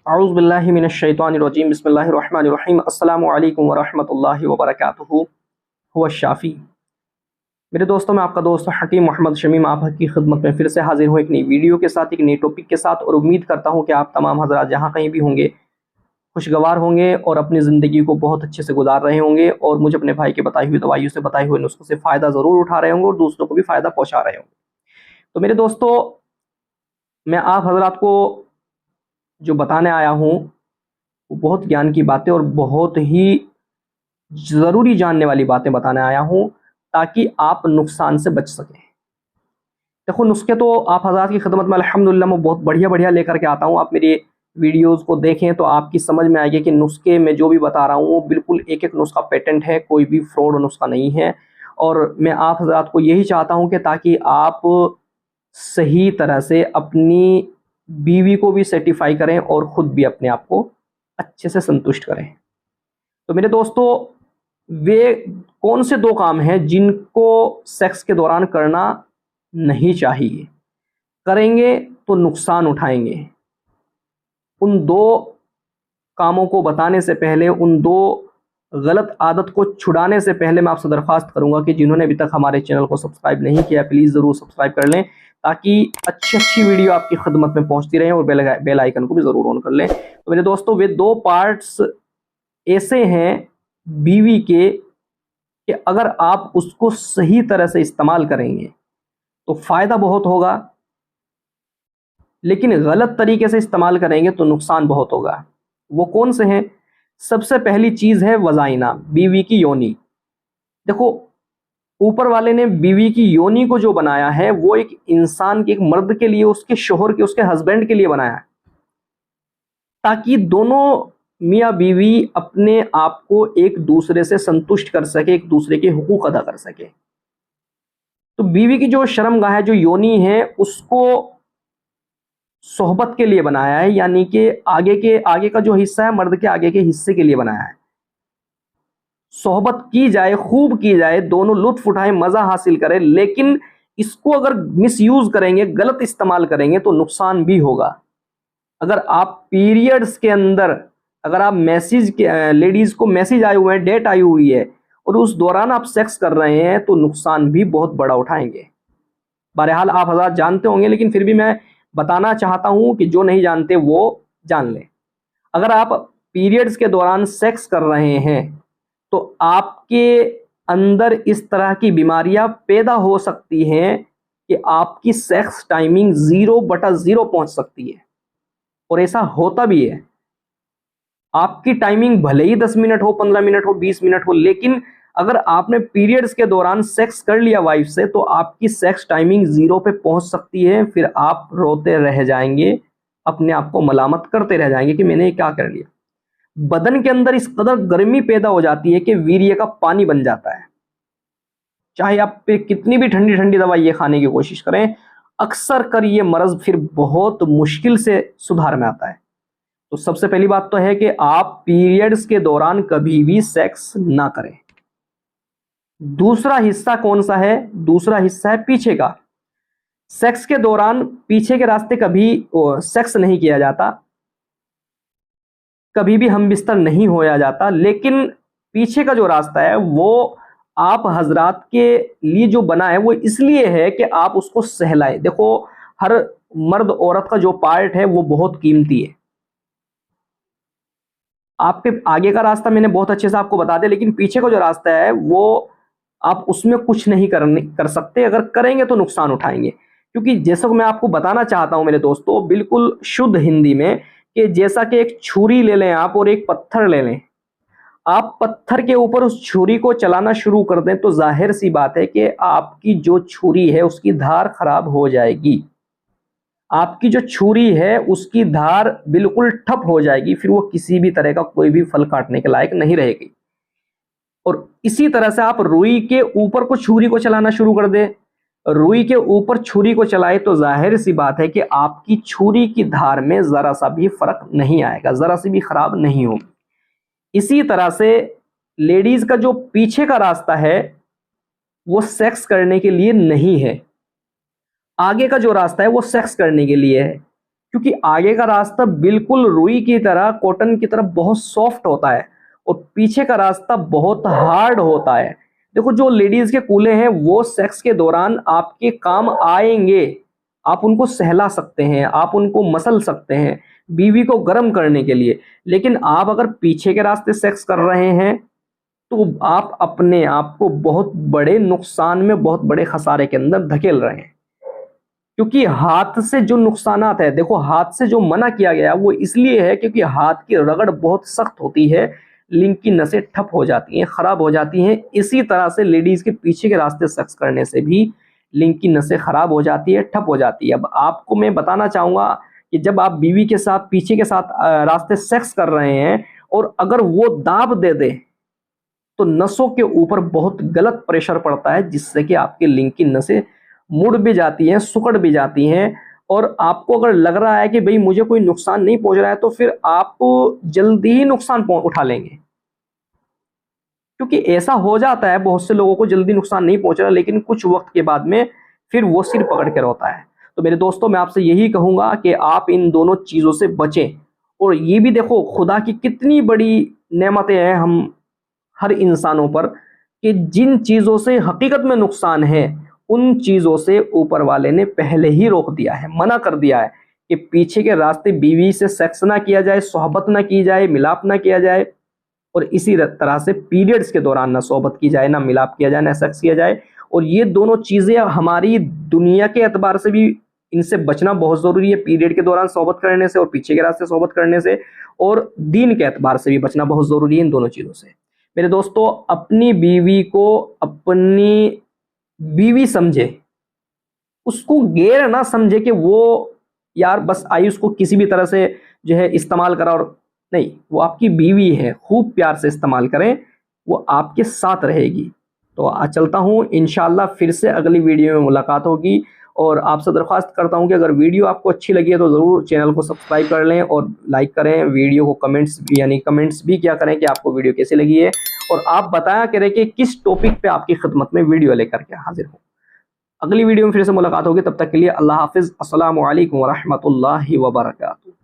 औज़ु बिल्लाहि मिनश्शैतानिर्रजीम बिस्मिल्लाहिर्रहमानिर्रहीम अस्सलामु अलैकुम वरहमतुल्लाहि वबरकातुहू हुवा शाफ़ी। मेरे दोस्तों, मैं आपका दोस्त हकीम मोहम्मद शमीम आपकी खिदमत में फिर से हाज़िर हूँ एक नई वीडियो के साथ, एक नए टॉपिक के साथ, और उम्मीद करता हूँ कि आप तमाम हज़रात जहाँ कहीं भी होंगे खुशगवार होंगे और अपनी ज़िंदगी को बहुत अच्छे से गुजार रहे होंगे और मुझे अपने भाई के बताई हुई दवाइयों से, बताए हुए नुस्खों से फ़ायदा ज़रूर उठा रहे होंगे और दूसरों को भी फ़ायदा पहुँचा रहे होंगे। तो मेरे दोस्तों, मैं आप हज़रात को जो बताने आया हूँ, वो बहुत ज्ञान की बातें और बहुत ही ज़रूरी जानने वाली बातें बताने आया हूँ, ताकि आप नुकसान से बच सकें। देखो, नुस्खे तो आप हज़रात की खिदमत में अल्हम्दुलिल्लाह मैं बहुत बढ़िया-बढ़िया लेकर के आता हूँ। आप मेरी वीडियोज़ को देखें तो आपकी समझ में आएगी कि नुस्खे मैं जो भी बता रहा हूँ, वो बिल्कुल एक-एक नुस्खा पेटेंट है, कोई भी फ्रॉड नुस्खा नहीं है। और मैं आप हज़रात को यही चाहता हूँ कि ताकि आप सही तरह से अपनी बीवी को भी सैटिस्फाई करें और खुद भी अपने आप को अच्छे से संतुष्ट करें। तो मेरे दोस्तों, वे कौन से 2 काम हैं जिनको सेक्स के दौरान करना नहीं चाहिए? करेंगे तो नुकसान उठाएँगे। उन 2 कामों को बताने से पहले, उन 2 गलत आदत को छुड़ाने से पहले मैं आपसे दरख्वास्त करूँगा कि जिन्होंने अभी तक हमारे चैनल को सब्सक्राइब नहीं किया, प्लीज़ ज़रूर सब्सक्राइब कर लें, ताकि अच्छी-अच्छी वीडियो आपकी खिदमत में पहुँचती रहें, और बेल आइकन को भी ज़रूर ऑन कर लें। तो मेरे दोस्तों, वे 2 पार्ट्स ऐसे हैं बीवी के कि अगर आप उसको सही तरह से इस्तेमाल करेंगे तो फ़ायदा बहुत होगा, लेकिन गलत तरीके से इस्तेमाल करेंगे तो नुकसान बहुत होगा। वो कौन से हैं? सबसे पहली चीज़ है वजाइना, बीवी की योनि। देखो, ऊपर वाले ने बीवी की योनि को जो बनाया है, वो एक इंसान के, एक मर्द के लिए, उसके शोहर के, उसके हस्बैंड के लिए बनाया है, ताकि दोनों मियाँ बीवी अपने आप को एक दूसरे से संतुष्ट कर सके, एक दूसरे के हुकूक अदा कर सके। तो बीवी की जो शर्मगाह है, जो योनि है, उसको सोहबत के लिए बनाया है, यानी कि आगे का जो हिस्सा है, मर्द के आगे के हिस्से के लिए बनाया है। सोहबत की जाए, खूब की जाए, दोनों लुत्फ़ उठाएँ, मज़ा हासिल करें, लेकिन इसको अगर मिसयूज़ करेंगे, गलत इस्तेमाल करेंगे तो नुकसान भी होगा। अगर आप पीरियड्स के अंदर, अगर आप लेडीज़ को मैसेज आए हुए हैं, डेट आई हुई है, और उस दौरान आप सेक्स कर रहे हैं, तो नुकसान भी बहुत बड़ा उठाएँगे। बहरहाल आप हज़रात जानते होंगे, लेकिन फिर भी मैं बताना चाहता हूँ कि जो नहीं जानते वो जान लें। अगर आप पीरियड्स के दौरान सेक्स कर रहे हैं, तो आपके अंदर इस तरह की बीमारियाँ पैदा हो सकती हैं कि आपकी सेक्स टाइमिंग 0/0 पहुँच सकती है, और ऐसा होता भी है। आपकी टाइमिंग भले ही 10 मिनट हो, 15 मिनट हो, 20 मिनट हो, लेकिन अगर आपने पीरियड्स के दौरान सेक्स कर लिया वाइफ से, तो आपकी सेक्स टाइमिंग 0 पे पहुंच सकती है। फिर आप रोते रह जाएंगे, अपने आप को मलामत करते रह जाएंगे कि मैंने ये क्या कर लिया। बदन के अंदर इस कदर गर्मी पैदा हो जाती है कि वीर्य का पानी बन जाता है। चाहे आप पे कितनी भी ठंडी ठंडी दवाई ये खाने की कोशिश करें, अक्सर कर ये मर्ज फिर बहुत मुश्किल से सुधार में आता है। तो सबसे पहली बात तो है कि आप पीरियड्स के दौरान कभी भी सेक्स ना करें। दूसरा हिस्सा कौन सा है? दूसरा हिस्सा है पीछे का। सेक्स के दौरान पीछे के रास्ते कभी सेक्स नहीं किया जाता, कभी भी हम बिस्तर नहीं होया जाता, लेकिन पीछे का जो रास्ता है वो आप हजरात के लिए जो बना है, वो इसलिए है कि आप उसको सहलाएं। देखो, हर मर्द औरत का जो पार्ट है वो बहुत कीमती है। आपके आगे का रास्ता मैंने बहुत अच्छे से आपको बता दिया, लेकिन पीछे का जो रास्ता है वो आप उसमें कुछ नहीं कर सकते। अगर करेंगे तो नुकसान उठाएंगे, क्योंकि जैसा कि मैं आपको बताना चाहता हूं मेरे दोस्तों, बिल्कुल शुद्ध हिंदी में, कि जैसा कि एक छुरी ले लें आप और एक पत्थर ले लें, आप पत्थर के ऊपर उस छुरी को चलाना शुरू कर दें तो जाहिर सी बात है कि आपकी जो छुरी है उसकी धार खराब हो जाएगी। आपकी जो छुरी है उसकी धार बिल्कुल ठप हो जाएगी, फिर वो किसी भी तरह का कोई भी फल काटने के लायक नहीं रहेगी। और इसी तरह से आप रुई के ऊपर को छुरी को चलाना शुरू कर दें, रुई के ऊपर छुरी को चलाए तो जाहिर सी बात है कि आपकी छुरी की धार में जरा सा भी फर्क नहीं आएगा, जरा सी भी खराब नहीं होगी। इसी तरह से लेडीज का जो पीछे का रास्ता है वो सेक्स करने के लिए नहीं है, आगे का जो रास्ता है वो सेक्स करने के लिए है। क्योंकि आगे का रास्ता बिल्कुल रुई की तरह, कॉटन की तरह बहुत सॉफ्ट होता है और पीछे का रास्ता बहुत हार्ड होता है। देखो, जो लेडीज के कूल्हे हैं वो सेक्स के दौरान आपके काम आएंगे। आप उनको सहला सकते हैं, आप उनको मसल सकते हैं बीवी को गर्म करने के लिए। लेकिन आप अगर पीछे के रास्ते सेक्स कर रहे हैं तो आप अपने आप को बहुत बड़े नुकसान में, बहुत बड़े खसारे के अंदर धकेल रहे हैं। क्योंकि हाथ से जो नुकसानात है, देखो हाथ से जो मना किया गया वो इसलिए है क्योंकि हाथ की रगड़ बहुत सख्त होती है, लिंग की नसें ठप हो जाती हैं, खराब हो जाती हैं। इसी तरह से लेडीज के पीछे के रास्ते सेक्स करने से भी लिंग की नसें खराब हो जाती है, ठप हो जाती है। अब आपको मैं बताना चाहूंगा कि जब आप बीवी के साथ पीछे के साथ रास्ते सेक्स कर रहे हैं और अगर वो दाब दे दे तो नसों के ऊपर बहुत गलत प्रेशर पड़ता है, जिससे कि आपके लिंग की नसें मुड़ भी जाती हैं, सुकड़ भी जाती हैं। और आपको अगर लग रहा है कि भाई मुझे कोई नुकसान नहीं पहुंच रहा है, तो फिर आप जल्दी ही नुकसान उठा लेंगे। क्योंकि ऐसा हो जाता है, बहुत से लोगों को जल्दी नुकसान नहीं पहुंच रहा, लेकिन कुछ वक्त के बाद में फिर वो सिर पकड़ के रोता है। तो मेरे दोस्तों, मैं आपसे यही कहूंगा कि आप इन दोनों चीजों से बचें। और ये भी देखो, खुदा की कितनी बड़ी नेमतें हैं हम हर इंसानों पर, कि जिन चीजों से हकीकत में नुकसान है उन चीजों से ऊपर वाले ने पहले ही रोक दिया है, मना कर दिया है कि पीछे के रास्ते बीवी से सेक्स ना किया जाए, सोहबत ना की जाए, मिलाप ना किया जाए। और इसी तरह से पीरियड्स के दौरान ना सोहबत की जाए, ना मिलाप किया जाए, ना सेक्स किया जाए। और ये दोनों चीजें हमारी दुनिया के एतबार से भी इनसे बचना बहुत जरूरी है, पीरियड के दौरान सोहबत करने से और पीछे के रास्ते सोहबत करने से। और दीन के एतबार से भी बचना बहुत जरूरी है इन दोनों चीजों से। मेरे दोस्तों, अपनी बीवी को अपनी बीवी समझे, उसको गैर ना समझे कि वो यार बस आई उसको किसी भी तरह से जो है इस्तेमाल करा, और नहीं, वो आपकी बीवी है, खूब प्यार से इस्तेमाल करें, वो आपके साथ रहेगी। तो आज चलता हूँ, इंशाल्लाह फिर से अगली वीडियो में मुलाकात होगी। और आपसे दरख्वास्त करता हूँ कि अगर वीडियो आपको अच्छी लगी है तो ज़रूर चैनल को सब्सक्राइब कर लें और लाइक करें। वीडियो को कमेंट्स भी क्या करें कि आपको वीडियो कैसी लगी है, और आप बताया करें कि किस टॉपिक पे आपकी खिदमत में वीडियो लेकर के हाजिर हूँ। अगली वीडियो में फिर से मुलाकात होगी, तब तक के लिए अल्लाह हाफिज़। अस्सलामु अलैकुम व रहमतुल्लाहि व बरकातुहू।